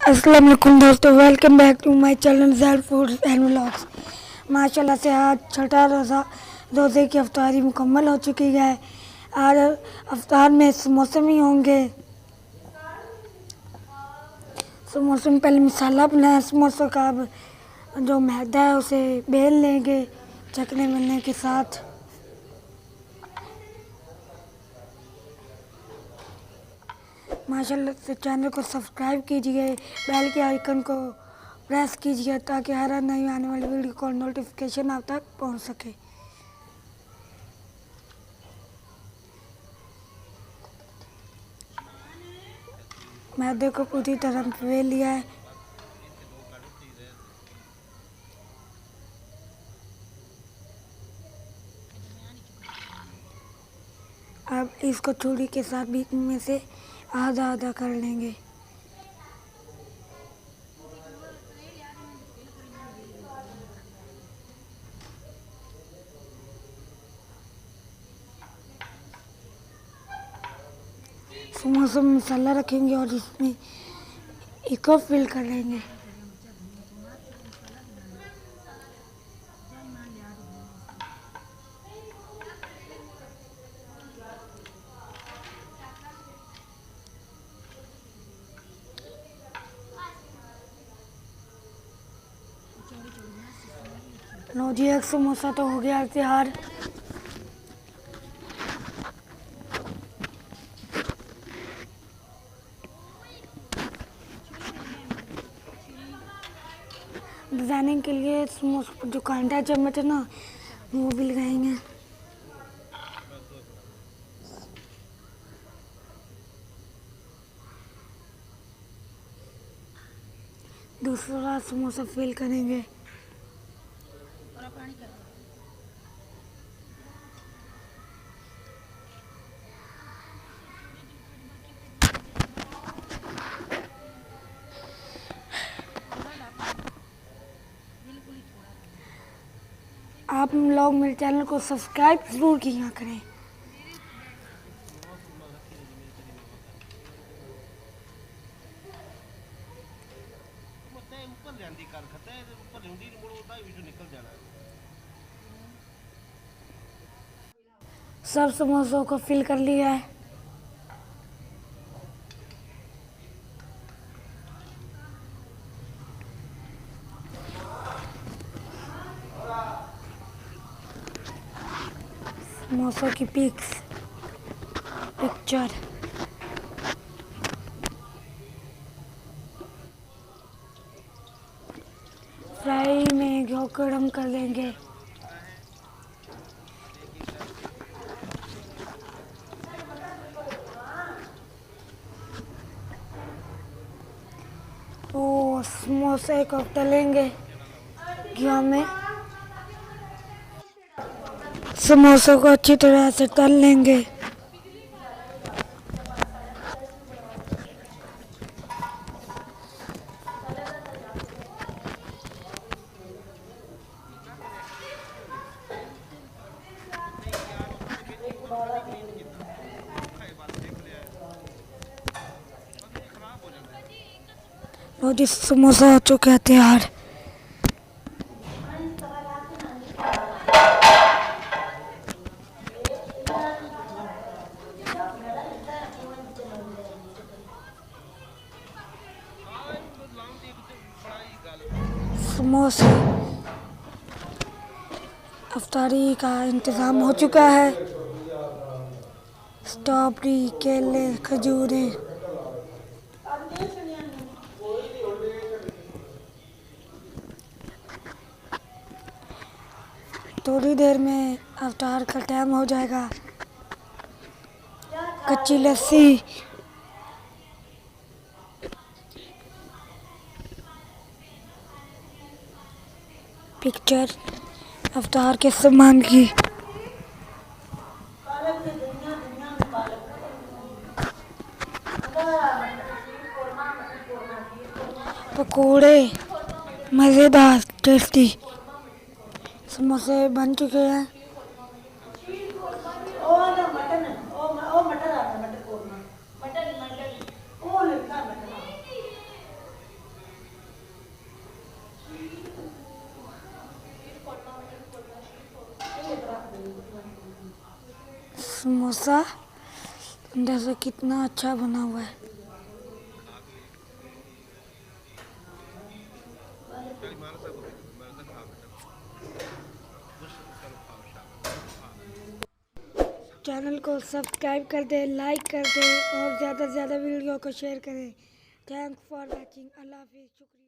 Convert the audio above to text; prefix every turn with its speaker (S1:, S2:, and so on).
S1: अस्सलाम वालेकुम दोस्तों, welcome back to my channel Z foods and vlogs. माशाल्लाह से आज छठा रोज़े की अफ्तारी मुकम्मल हो चुकी है। आज अफ्तार में समोसे भी होंगे। समोसे में पहले मसाला बनाया समोसों का, अब जो मैदा है उसे बेल लेंगे चकने मिलने के साथ। माशाल्लाह से चैनल को सब्सक्राइब कीजिए, बेल के आइकन को प्रेस कीजिए ताकि हर नई आने वाली वीडियो को नोटिफिकेशन आप तक पहुंच सके। मैदे को पूरी तरह बेल लिया है। अब इसको छुरी के साथ बीच में से आधा आधा कर लेंगे। समोसे में मसाला रखेंगे और इसमें एक को फिल कर लेंगे। लो जी, एक समोसा तो हो गया तैयार। डिजाइनिंग के लिए समोसा जो कांटा चम्मच है ना, वो भी लगाएंगे। दूसरा समोसा फिल करेंगे। आप लोग मेरे चैनल को सब्सक्राइब जरूर किया करें। सब समोसों को फिल कर लिया है। समोसों की पिक्चर फ्राई में घी गरम कर लेंगे। वो समोसे को तलेंगे घी में। समोसों को अच्छी तरह से तल लेंगे। लो जी, समोसा हो चुका है तैयार। समोसे अफ्तारी का इंतज़ाम हो चुका है। स्ट्रॉबेरी, केले, खजूरें। थोड़ी देर में अफ्तार का टाइम हो जाएगा। कच्ची लस्सी, पिक्चर अफ्तार के सामान की। पकोड़े मज़ेदार टेस्टी समोसे बन चुके हैं। समोसा अंदर से कितना अच्छा बना हुआ है. चैनल को सब्सक्राइब कर दे, लाइक कर दे और ज़्यादा से ज़्यादा वीडियो को शेयर करें. Thanks for watching. अल्लाह हाफिज़. शुक्रिया.